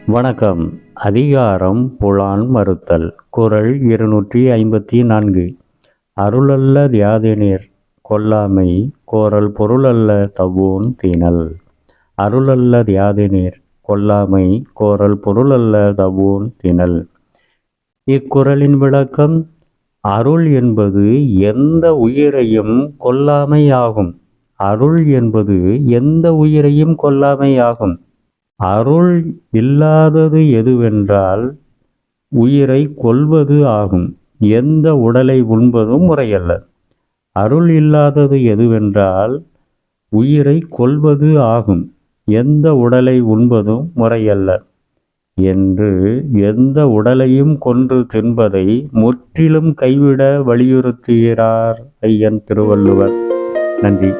வணக்கம். அதிகாரம் புலான் மறுத்தல். குறள் 254. அருளல்ல தியாதெனிற் கொல்லாமை கோரல் பொருளல்ல தவ்வோன் தீனல். அருளல்ல தியாதெனிற் கொல்லாமை கோரல் பொருளல்ல தவ்வோன் தீனல். இக்குறளின் விளக்கம்: அருள் என்பது எந்த உயிரையும் கொல்லாமை ஆகும். அருள் என்பது எந்த உயிரையும் கொல்லாமை ஆகும். அருள் இல்லாதது எதுவென்றால் உயிரை கொல்வது ஆகும். எந்த உடலை உண்பதும் முறையல்ல. அருள் இல்லாதது எதுவென்றால் உயிரை கொல்வது ஆகும். எந்த உடலை உண்பதும் முறையல்ல என்று எந்த உடலையும் கொன்று தின்பதை முற்றிலும் கைவிட வலியுறுத்துகிறார் ஐயன் திருவள்ளுவர். நன்றி.